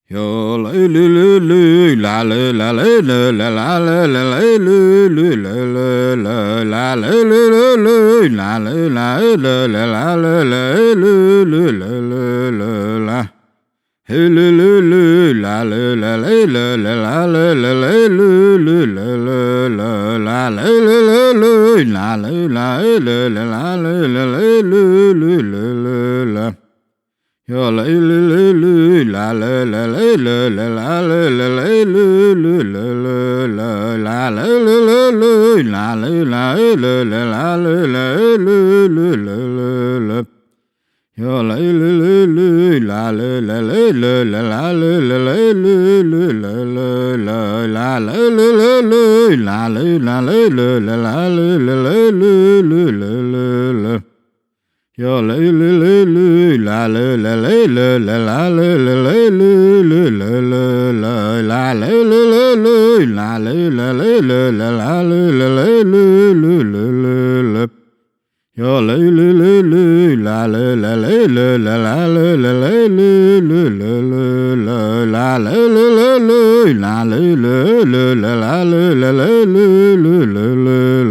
Yo la lu lu lu la la la la la la la la la la lu lu la la la la la lu lu lu la la la la la la la la lu lu la la la la hey lu lu lu la la la la la la la la la lu lu la la la la la la lu la la la la la la la la lu lu la la la yo la la la la la la la la la la la la la la la la la la la yo la la la la la la la yo la la la la la la la la la la la la la la la la la la yo la la la la la la la la la